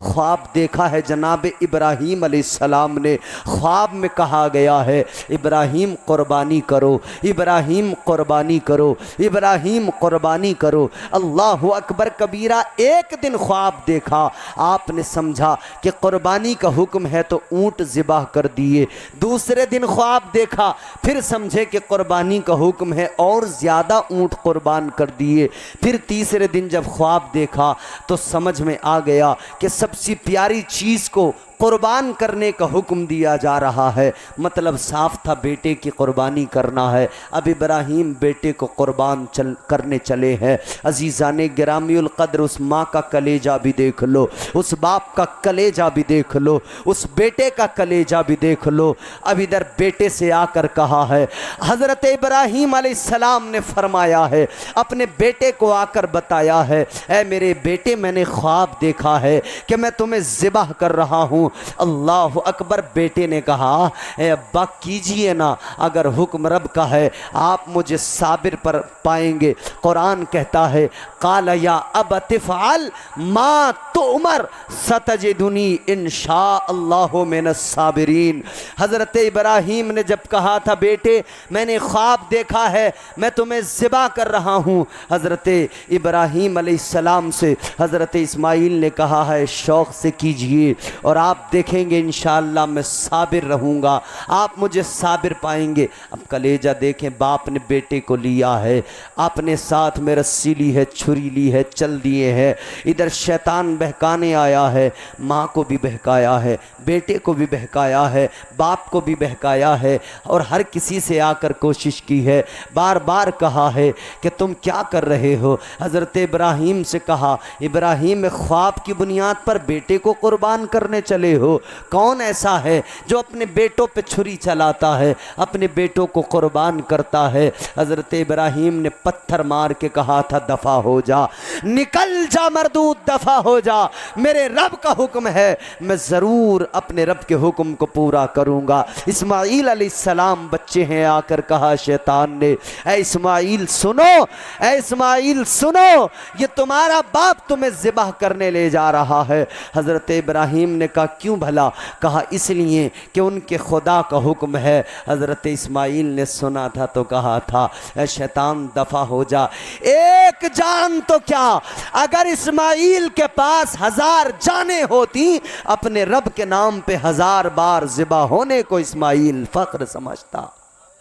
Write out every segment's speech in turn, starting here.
ख्वाब देखा है जनाब इब्राहीम अलैहिस्सलाम ने। ख्वाब में कहा गया है इब्राहीम कुर्बानी करो, इब्राहीम कुर्बानी करो, इब्राहीम कुर्बानी करो। अल्लाहु अकबर कबीरा। एक दिन ख्वाब देखा, आपने समझा कि कुर्बानी का हुक्म है तो ऊँट ज़िबाह कर दिए। दूसरे दिन ख्वाब देखा, फिर समझे कि कुर्बानी का हुक्म है और ज़्यादा ऊँट कुर्बान कर दिए। फिर तीसरे दिन जब ख्वाब देखा तो समझ में आ गया कि सबसे प्यारी चीज़ को कुर्बान करने का हुक्म दिया जा रहा है। मतलब साफ था बेटे की कुर्बानी करना है। अब इब्राहीम बेटे को कुर्बान करने चले हैं। अजीज़ाने गिरामीउल क़द्र, उस माँ का कलेजा भी देख लो, उस बाप का कलेजा भी देख लो, उस बेटे का कलेजा भी देख लो। अब इधर बेटे से आकर कहा है, हज़रत इब्राहीम अलैहिस्सलाम ने फरमाया है, अपने बेटे को आकर बताया है, ऐ मेरे बेटे मैंने ख्वाब देखा है कि मैं तुम्हें ज़िबाह कर रहा हूँ। अल्लाह अकबर। बेटे ने कहा, ए अब्बा कीजिए ना, अगर हुक्म रब का है आप मुझे साबिर पर पाएंगे। कुरान कहता है काल या अबत फ़अल मा तुअमर सतजिदुनी इंशाअल्लाहु मिनस साबिरीन। हज़रत इब्राहीम ने जब कहा था बेटे मैंने ख्वाब देखा है मैं तुम्हें ज़िबा कर रहा हूँ, हज़रत इब्राहीम अलैहिस्सलाम से हज़रत इस्माइल ने कहा है शौक़ से कीजिए और आप देखेंगे इंशाअल्लाह मैं साबिर रहूँगा, आप मुझे साबिर पाएंगे। अब कलेजा देखें, बाप ने बेटे को लिया है, अपने साथ में रस्सी ली है, छुरी ली है, चल दिए हैं। इधर शैतान बहकाने आया है, माँ को भी बहकाया है, बेटे को भी बहकाया है, बाप को भी बहकाया है और हर किसी से आकर कोशिश की है, बार बार कहा है कि तुम क्या कर रहे हो। हज़रत इब्राहीम से कहा, इब्राहीम ख्वाब की बुनियाद पर बेटे को कुर्बान करने चले हो। कौन ऐसा है जो अपने बेटों पे छुरी चलाता है, अपने बेटों को कुर्बान करता है। हज़रत इब्राहीम ने पत्थर मार के कहा था दफ़ा हो जा, निकल जा मरदूद, दफ़ा हो जा, मेरे रब का हुक्म है, मैं ज़रूर अपने रब के हुक्म को पूरा करूँगा। इस्माईल अलैहिस्सलाम बच्चे हैं, आकर कहा शैतान ने, ऐ इस्माईल सुनो, ऐ इस्माईल सुनो, ये तुम्हारा बाप तुम्हें ज़िबाह करने ले जा रहा है। हज़रत इब्राहीम ने कहा क्यों भला? कहा इसलिए कि उनके खुदा का हुक्म है। हज़रत इस्माईल ने सुना था तो कहा था ऐ शैतान दफ़ा हो जा, एक जान तो क्या, अगर इस्माईल के पास 1000 जानें होती अपने रब के नाम पे 1000 बार ज़िबा होने को इस्माईल फ़ख्र समझता,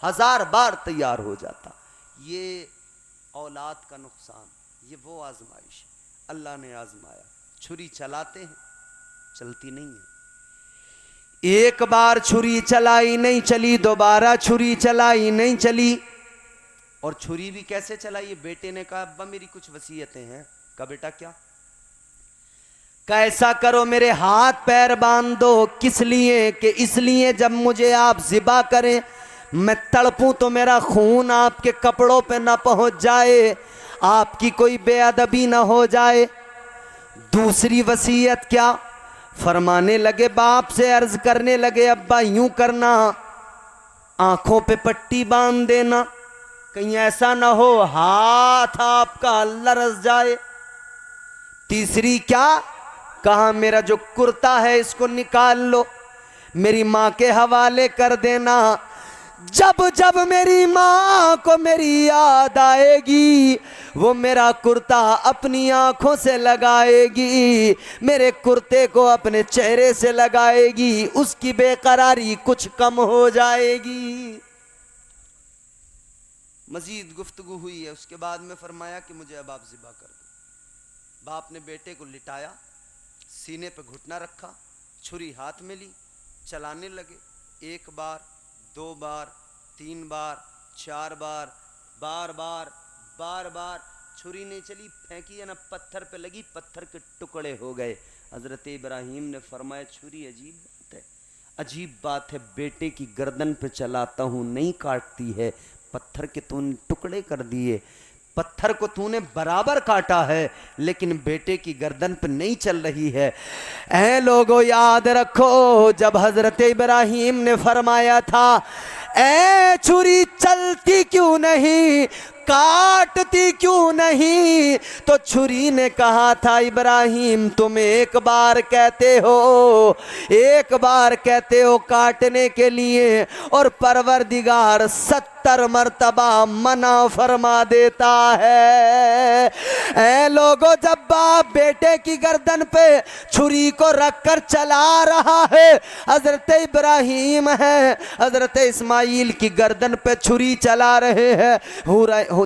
1000 बार तैयार हो जाता। ये औलाद का नुकसान, ये वो आजमाइश अल्लाह ने आजमाया। छुरी चलाते हैं, चलती नहीं है। एक बार छुरी चलाई नहीं चली, दोबारा छुरी चलाई नहीं चली, और छुरी भी कैसे चलाई? बेटे ने कहा अब्बा मेरी कुछ वसीयतें हैं। कहा बेटा क्या? कैसा करो मेरे हाथ पैर बांध दो। किस लिए? कि इसलिए जब मुझे आप ज़िबा करें मैं तड़पूं तो मेरा खून आपके कपड़ों पे ना पहुंच जाए, आपकी कोई बेअदबी ना हो जाए। दूसरी वसीयत क्या? फरमाने लगे, बाप से अर्ज करने लगे अब्बा यूं करना, आंखों पे पट्टी बांध देना, कहीं ऐसा ना हो हाथ आपका लरस जाए। तीसरी क्या? कहा मेरा जो कुर्ता है इसको निकाल लो, मेरी माँ के हवाले कर देना। जब जब मेरी माँ को मेरी याद आएगी वो मेरा कुर्ता अपनी आंखों से लगाएगी, मेरे कुर्ते को अपने चेहरे से लगाएगी, उसकी बेकरारी कुछ कम हो जाएगी। मजीद गुफ्तगू हुई है, उसके बाद में फरमाया कि मुझे अब आप ज़िबा कर दो। बाप ने बेटे को लिटाया, सीने पे घुटना रखा, छुरी हाथ में ली, चलाने लगे। 1 बार 2 बार 3 बार 4 बार, बार बार बार बार छुरी नहीं चली, फेंकी है ना पत्थर पे लगी, पत्थर के टुकड़े हो गए। हज़रत इब्राहीम ने फरमाया छुरी अजीब बात है, अजीब बात है, बेटे की गर्दन पे चलाता हूँ नहीं काटती है, पत्थर के तूने टुकड़े कर दिए, पत्थर को तूने बराबर काटा है लेकिन बेटे की गर्दन पर नहीं चल रही है। ऐ लोगों याद रखो, जब हज़रत इब्राहीम ने फरमाया था ऐ छुरी चलती क्यों नहीं, काटती क्यों नहीं? तो छुरी ने कहा था इब्राहिम तुम एक बार कहते हो, एक बार कहते हो काटने के लिए, और परवरदिगार 70 मर्तबा मना फरमा देता है। ऐ लोगों, जब बाप बेटे की गर्दन पे छुरी को रखकर चला रहा है, हजरत इब्राहिम है, हजरत इस्माइल की गर्दन पे छुरी चला रहे हैं,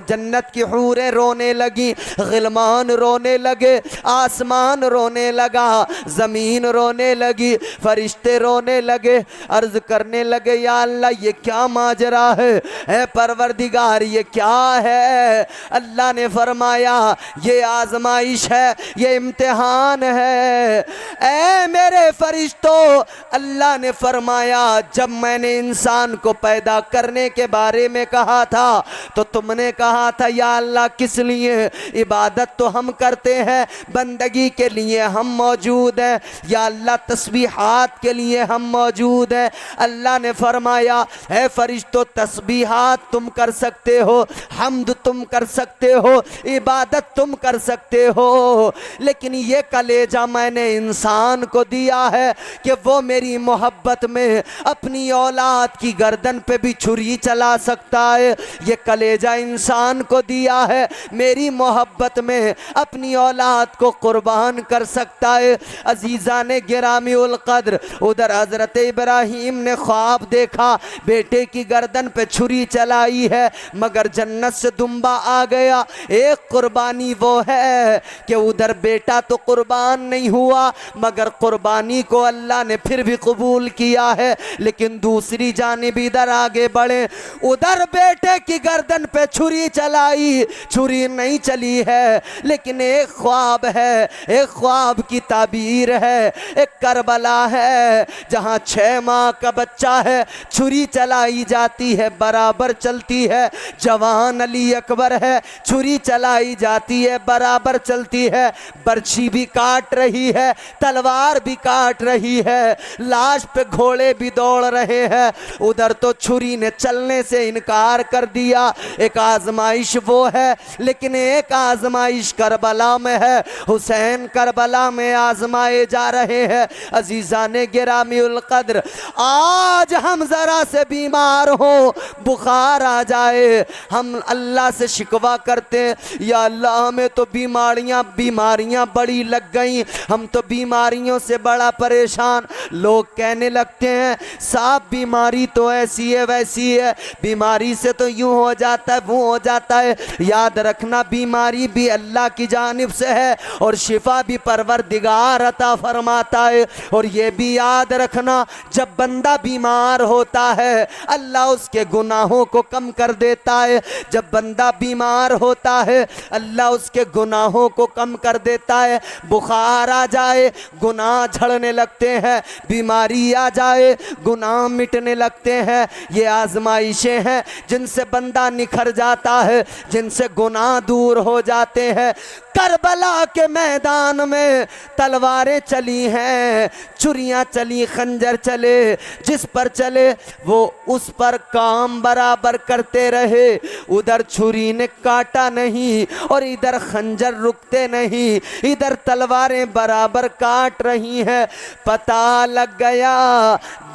जन्नत की हूरें रोने लगी, गिलमान रोने लगे, आसमान रोने लगा, जमीन रोने लगी, फरिश्ते रोने लगे, अर्ज करने लगे या अल्लाह ये क्या माजरा है परवरदिगार, ये क्या है? अल्लाह ने फरमाया ये आजमाइश है, ये इम्तिहान है। ऐ मेरे फरिश्तों, अल्लाह ने फरमाया जब मैंने इंसान को पैदा करने के बारे में कहा था तो तुमने कहा था या अल्लाह किस लिए? इबादत तो हम करते हैं, बंदगी के लिए हम मौजूद हैं, या अल्लाह तस्बीहात के लिए हम मौजूद हैं। अल्लाह ने फरमाया है फरिश्तों तस्बीहात तुम कर सकते हो, हम्द तुम कर सकते हो, इबादत तुम कर सकते हो, लेकिन ये कलेजा मैंने इंसान को दिया है कि वो मेरी मोहब्बत में अपनी औलाद की गर्दन पे भी छुरी चला सकता है। ये कलेजा इंसान को दिया है, मेरी मोहब्बत में अपनी औलाद को कुर्बान कर सकता है। अजीज़ा ने गिरामी उल कद्र, उधर हजरत इब्राहिम ने ख्वाब देखा, बेटे की गर्दन पे छुरी चलाई है, मगर जन्नत से दुम्बा आ गया। एक कुर्बानी वो है कि उधर बेटा तो कुर्बान नहीं हुआ, मगर कुर्बानी को अल्लाह ने फिर भी कबूल किया है। लेकिन दूसरी जानिब इधर आगे बढ़े, उधर बेटे की गर्दन पे छुरी चलाई, छुरी नहीं चली है, लेकिन एक ख्वाब है, एक ख्वाब की ताबीर है, एक करबला है जहां 6 माह का बच्चा है, छुरी चलाई जाती है, बराबर चलती है। जवान अली अकबर है, छुरी चलाई जाती है, बराबर चलती है, बर्छी भी काट रही है, तलवार भी काट रही है, लाश पे घोड़े भी दौड़ रहे हैं। उधर तो छुरी ने चलने से इनकार कर दिया। एक आजमाइश वो है, लेकिन एक आजमाइश करबला में है, हुसैन करबला में आजमाए जा रहे हैं। अजीज़ा ने गिरामी उल कद्र, आज हम जरा से बीमार हो, बुखार आ जाए, हम अल्लाह से शिकवा करते हैं या अल्लाह हमें तो बीमारियां बड़ी लग गई, हम तो बीमारियों से बड़ा परेशान। लोग कहने लगते हैं साहब बीमारी तो ऐसी है वैसी है, बीमारी से तो यूं हो जाता है वो हो जाता है। याद रखना बीमारी भी अल्लाह की जानिब से है और शिफा भी परवरदिगार अता फरमाता है। और ये भी याद रखना जब बंदा बीमार होता है अल्लाह उसके गुनाहों को कम कर देता है। जब बंदा बीमार होता है अल्लाह उसके गुनाहों को कम कर देता है। बुखार आ जाए गुनाह झड़ने लगते हैं, बीमारी आ जाए गुनाह मिटने लगते हैं। ये आजमाइशें हैं जिनसे बंदा निखर जाता है, जिनसे गुनाह दूर हो जाते हैं। करबला के मैदान में तलवारें चली हैं, छुरियां चली, खंजर चले, जिस पर चले वो उस पर काम बराबर करते रहे। उधर छुरी ने काटा नहीं और इधर खंजर रुकते नहीं, इधर तलवारें बराबर काट रही हैं। पता लग गया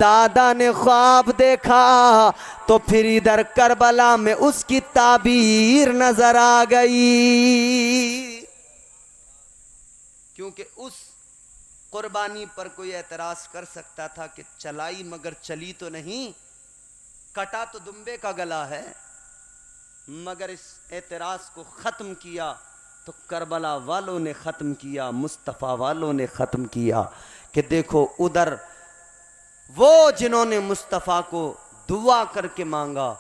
दादा ने ख्वाब देखा, तो फिर इधर करबला में उसकी ताबीर नजर आ गई। क्योंकि उस कुर्बानी पर कोई एतराज कर सकता था कि चलाई मगर चली तो नहीं, कटा तो दुम्बे का गला है, मगर इस एतराज को ख़त्म किया तो करबला वालों ने ख़त्म किया, मुस्तफ़ा वालों ने ख़त्म किया कि देखो उधर वो जिन्होंने मुस्तफ़ा को दुआ करके मांगा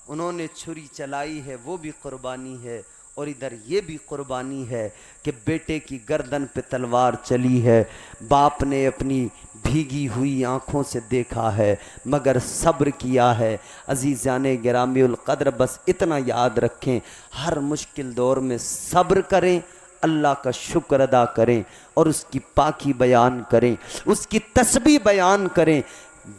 उन्होंने छुरी चलाई है, वो भी कुर्बानी है। और इधर ये भी कुर्बानी है कि बेटे की गर्दन पे तलवार चली है, बाप ने अपनी भीगी हुई आँखों से देखा है मगर सब्र किया है। अजीज़ाने गिरामी उल कद्र, बस इतना याद रखें, हर मुश्किल दौर में सब्र करें, अल्लाह का शुक्र अदा करें और उसकी पाकी बयान करें, उसकी तस्बीह बयान करें।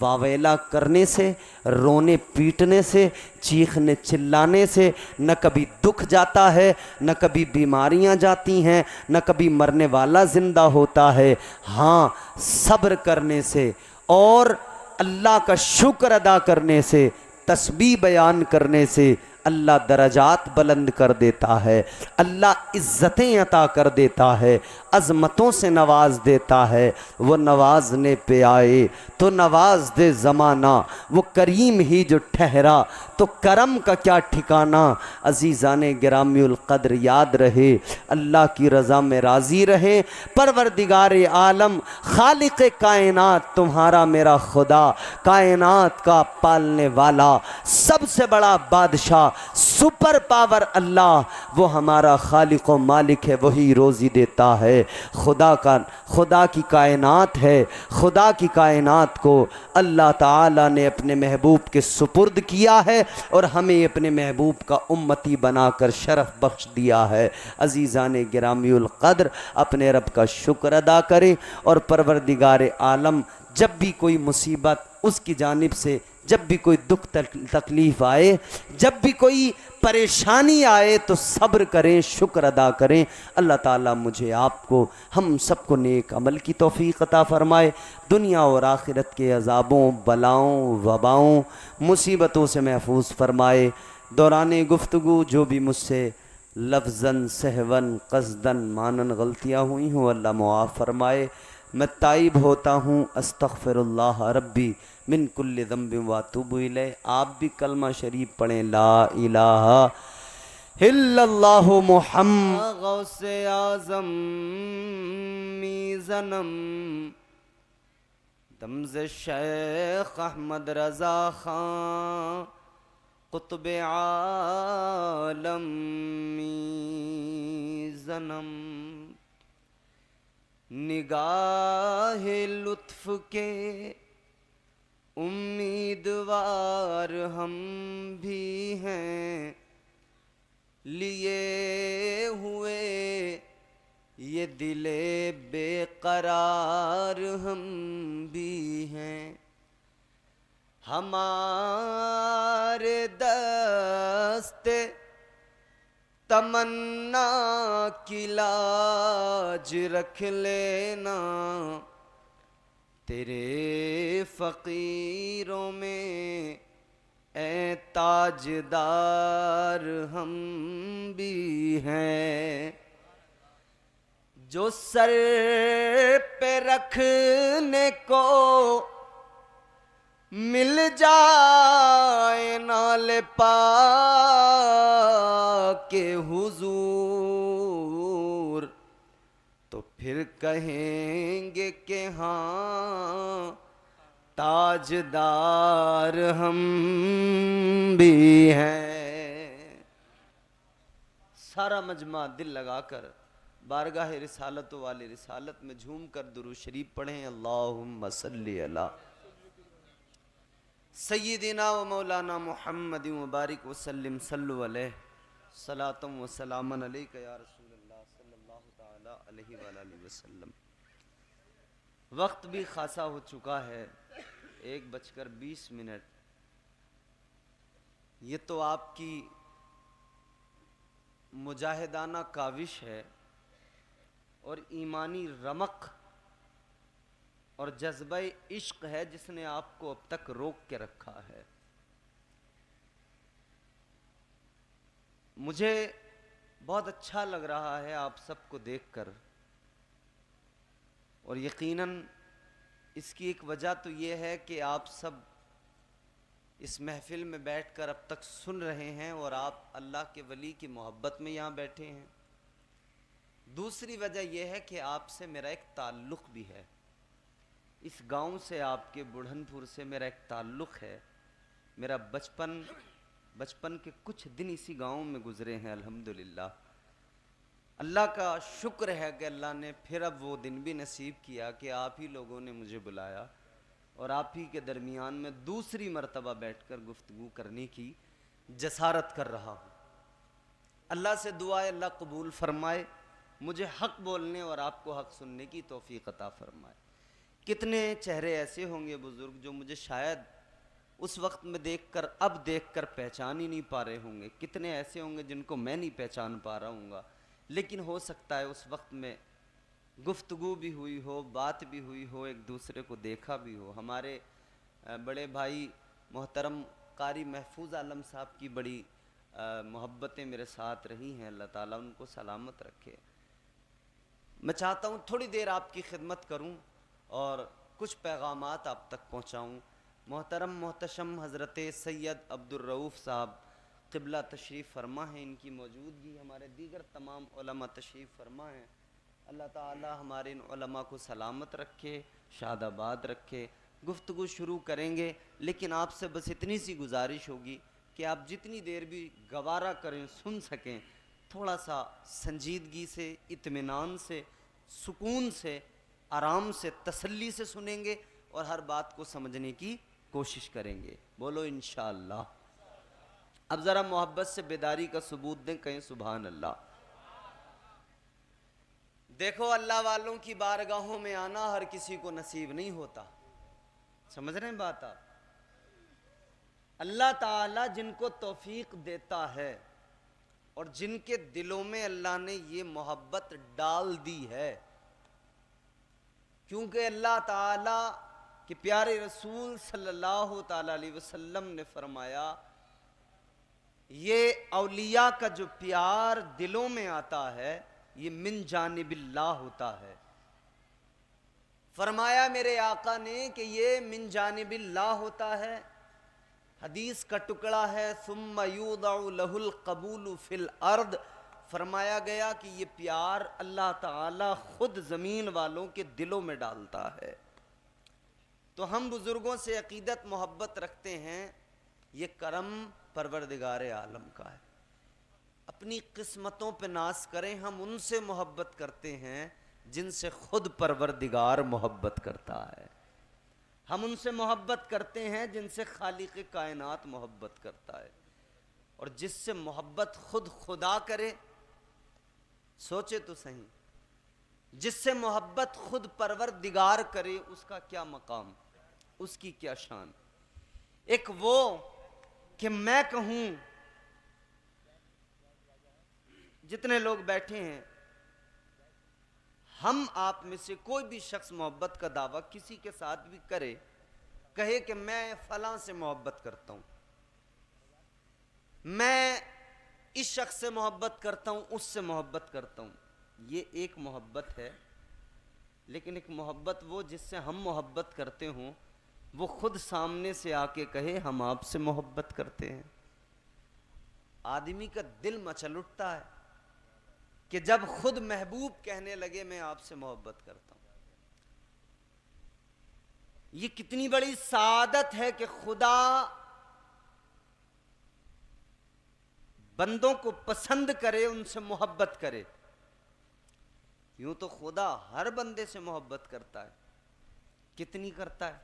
वावेला करने से, रोने पीटने से, चीखने चिल्लाने से न कभी दुख जाता है, न कभी बीमारियां जाती हैं, न कभी मरने वाला ज़िंदा होता है। हाँ, सब्र करने से और अल्लाह का शुक्र अदा करने से, तस्बीह बयान करने से अल्लाह दरजात बुलंद कर देता है, अल्लाह इज़्ज़तें अता कर देता है, अज़मतों से नवाज देता है। वो नवाजने पे आए तो नवाज दे ज़माना, वो करीम ही जो ठहरा तो करम का क्या ठिकाना। अज़ीज़ाने गिरामियुल क़द्र याद रहे, अल्लाह की रज़ा में राज़ी रहे। परवरदिगार आलम खालिक कायनात तुम्हारा मेरा खुदा, कायनात का पालने वाला, सबसे बड़ा बादशाह, सुपर पावर अल्लाह, वो हमारा खालिक व मालिक है, वही रोज़ी देता है। खुदा की कायनात है, खुदा की कायनात को अल्लाह ताला ने अपने महबूब के सुपुर्द किया है और हमें अपने महबूब का उम्मती बनाकर शरफ बख्श दिया है। अज़ीज़ाने गिरामियुल क़द्र अपने रब का शुक्र अदा करें और परवरदिगार आलम जब भी कोई मुसीबत उसकी जानिब से, जब भी कोई दुख तकलीफ़ आए, जब भी कोई परेशानी आए तो सब्र करें, शुक्र अदा करें। अल्लाह ताला मुझे आपको हम सबको नेक अमल की तौफ़ीक़ अता फ़रमाए, दुनिया और आखिरत के अज़ाबों, बलाओं, वबाओं, मुसीबतों से महफूज फ़रमाए। दौरान गुफ्तगू जो भी मुझसे लफ्ज़न, सहवन, क़स्दन, मानन गलतियाँ हुई हों अल्लाह मुआफ़ फ़रमाए। मैं ताइब होता हूँ, अस्तग़फ़िरुल्लाह रब्बी मिन कुल्लि ज़ंबिन व अतूबु इलैह। आप भी कलमा शरीफ पढ़ें, ला इलाहा इल्लल्लाहु मुहम्मद गौसे आज़म मीज़नम दमज़ शेख अहमद रज़ा खां कुतुब आलम मीज़नम निगाहे लुत्फ़ के उम्मीदवार हम भी हैं, लिए हुए ये दिले बेकरार हम भी हैं। हमारे दस्ते तमन्ना की लाज रख लेना, तेरे फ़कीरों में ए ताजदार हम भी हैं। जो सर पे रखने को मिल जाए नाले पाके हुजूर, तो फिर कहेंगे कि हाँ ताजदार हम भी हैं। सारा मजमा दिल लगाकर बारगाह रिसालत वाली रिसालत में झूम कर दुरूद शरीफ पढ़ें। अल्लाहुम्मा सल्ली अला सय्यिदिना व मौलाना मुहम्मद व बारिक वसल्लिम सल्लु अलैहि सलातम व सलामन अलैका या रसूलल्लाह सल्लल्लाहु ताला अलैहि वालैहि वसल्लम। वक्त भी खासा हो चुका है, 1:20। ये तो आपकी मुजाहिदाना काविश है और ईमानी रमक और जज्बा इश्क है जिसने आपको अब तक रोक के रखा है। मुझे बहुत अच्छा लग रहा है आप सबको देखकर, और यकीनन इसकी एक वजह तो ये है कि आप सब इस महफिल में बैठकर अब तक सुन रहे हैं और आप अल्लाह के वली की मोहब्बत में यहाँ बैठे हैं। दूसरी वजह यह है कि आपसे मेरा एक ताल्लुक़ भी है, इस गांव से, आपके बुढ़नपुर से मेरा एक ताल्लुक़ है। मेरा बचपन के कुछ दिन इसी गांव में गुजरे हैं अल्हम्दुलिल्लाह। अल्लाह का शुक्र है कि अल्लाह ने फिर अब वो दिन भी नसीब किया कि आप ही लोगों ने मुझे बुलाया और आप ही के दरमियान में दूसरी मर्तबा बैठकर गुफ्तगू करने की जसारत कर रहा हूँ। अल्लाह से दुआ है अल्लाह कबूल फरमाए, मुझे हक़ बोलने और आपको हक़ सुनने की तौफ़ीक़ अता फरमाए। कितने चेहरे ऐसे होंगे बुजुर्ग जो मुझे शायद उस वक्त में देखकर अब देखकर पहचान ही नहीं पा रहे होंगे, कितने ऐसे होंगे जिनको मैं नहीं पहचान पा रहा हूँगा, लेकिन हो सकता है उस वक्त में गुफ्तगू भी हुई हो, बात भी हुई हो, एक दूसरे को देखा भी हो। हमारे बड़े भाई मोहतरम कारी महफूज आलम साहब की बड़ी मोहब्बतें मेरे साथ रही हैं, अल्लाह ताला उनको सलामत रखे। मैं चाहता हूँ थोड़ी देर आपकी खिदमत करूँ और कुछ पैगामात आप तक पहुँचाऊँ। मोहतरम मोहतशम हज़रत सैयद अब्दुर्रऊफ़ साहब क़िबला तशरीफ़ फरमा है, इनकी मौजूदगी हमारे दीगर तमाम उलमा तशरीफ़ फरमा हैं। अल्लाह ताला हमारे इन उलमा को सलामत रखे, शादाबाद रखे। गुफ्तगू शुरू करेंगे, लेकिन आपसे बस इतनी सी गुजारिश होगी कि आप जितनी देर भी गवारा करें, सुन सकें, थोड़ा सा संजीदगी से, इत्मीनान से, सुकून से, आराम से, तसल्ली से सुनेंगे और हर बात को समझने की कोशिश करेंगे। बोलो इंशाअल्लाह। अब ज़रा मोहब्बत से बेदारी का सबूत दें, कहें सुभान अल्लाह। देखो, अल्लाह वालों की बारगाहों में आना हर किसी को नसीब नहीं होता। समझ रहे हैं बात आप? अल्लाह ताला जिनको तौफीक देता है और जिनके दिलों में अल्लाह ने ये मोहब्बत डाल दी है, क्योंकि अल्लाह ताला के प्यारे रसूल सल्लल्लाहु ताला अलैहि वसल्लम ने फरमाया, ये औलिया का जो प्यार दिलों में आता है ये मिन जानिबिल्लाह होता है। फरमाया मेरे आका ने कि ये मिन जानिबिल्लाह होता है। हदीस का टुकड़ा है, सुम्मा यूदउ लहुल कबूलु फिल अर्द। फरमाया गया कि ये प्यार अल्लाह ताला खुद ज़मीन वालों के दिलों में डालता है। तो हम बुज़ुर्गों से अकीदत मोहब्बत रखते हैं, ये करम परवरदिगार आलम का है। अपनी किस्मतों पे नाज करें, हम उनसे मोहब्बत करते हैं जिनसे खुद परवरदिगार मोहब्बत करता है। हम उनसे मोहब्बत करते हैं जिनसे खालिक़ कायनात मोहब्बत करता है। और जिससे मोहब्बत खुद खुदा करे, सोचे तो सही, जिससे मोहब्बत खुद परवरदिगार करे, उसका क्या मकाम, उसकी क्या शान। एक वो कि मैं कहूं, जितने लोग बैठे हैं, हम आप में से कोई भी शख्स मोहब्बत का दावा किसी के साथ भी करे, कहे कि मैं फलां से मोहब्बत करता हूं, मैं इस शख्स से मोहब्बत करता हूं, उससे मोहब्बत करता हूं, ये एक मोहब्बत है। लेकिन एक मोहब्बत वो जिससे हम मोहब्बत करते हों, वो खुद सामने से आके कहे हम आपसे मोहब्बत करते हैं। आदमी का दिल मचल उठता है कि जब खुद महबूब कहने लगे मैं आपसे मोहब्बत करता हूं। ये कितनी बड़ी सादत है कि खुदा बंदों को पसंद करे, उनसे मोहब्बत करे। यूं तो खुदा हर बंदे से मोहब्बत करता है, कितनी करता है।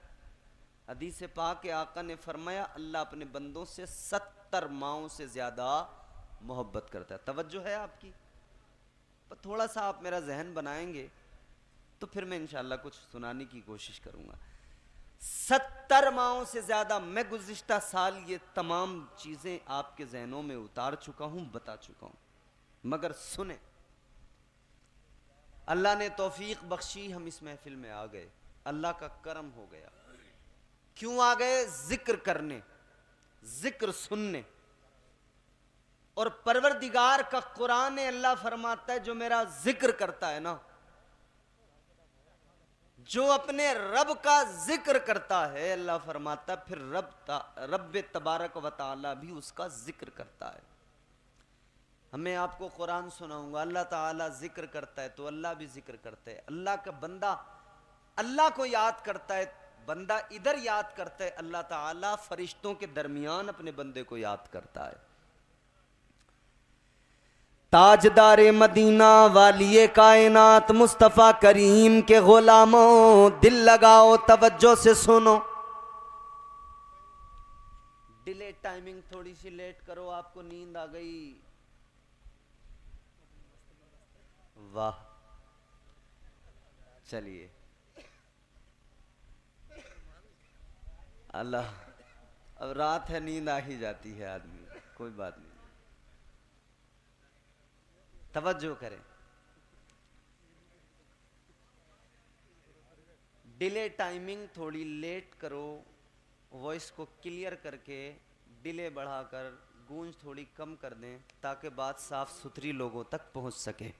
हदीस पाक के आका ने फरमाया, अल्लाह अपने बंदों से 70 माओं से ज्यादा मोहब्बत करता है। तवज्जो है आपकी? पर थोड़ा सा आप मेरा जहन बनाएंगे तो फिर मैं इंशाअल्लाह कुछ सुनाने की कोशिश करूंगा। 70 माओं से ज्यादा। मैं गुज़िश्ता साल ये तमाम चीजें आपके जहनों में उतार चुका हूं, बता चुका हूं, मगर सुने, अल्लाह ने तौफीक बख्शी, हम इस महफिल में आ गए, अल्लाह का करम हो गया। क्यों आ गए? जिक्र करने, जिक्र सुनने। और परवरदिगार का कुरान अल्लाह फरमाता है, जो मेरा जिक्र करता है ना, जो अपने रब का जिक्र करता है, अल्लाह फरमाता है फिर रब तबारक व तआला भी उसका जिक्र करता है। हमें आपको कुरान सुनाऊंगा, अल्लाह ताला जिक्र करता है तो अल्लाह भी जिक्र करता है। अल्लाह का बंदा अल्लाह को याद करता है, बंदा इधर याद करता है, अल्लाह ताला फरिश्तों के दरमियान अपने बंदे को याद करता है। ताजदारे मदीना वालिए कायनात मुस्तफ़ा करीम के गुलामों, दिल लगाओ, तवज्जो से सुनो। डिले टाइमिंग थोड़ी सी लेट करो, आपको नींद आ गई, वाह। चलिए, अल्लाह, अब रात है, नींद आ ही जाती है आदमी, कोई बात नहीं, तवज्जो करें। डिले टाइमिंग थोड़ी लेट करो, वॉइस को क्लियर करके डिले बढ़ाकर गूंज थोड़ी कम कर दें ताकि बात साफ सुथरी लोगों तक पहुंच सके।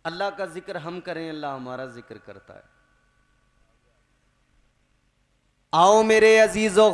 अल्लाह का जिक्र हम करें, अल्लाह हमारा जिक्र करता है। आओ मेरे अजीजों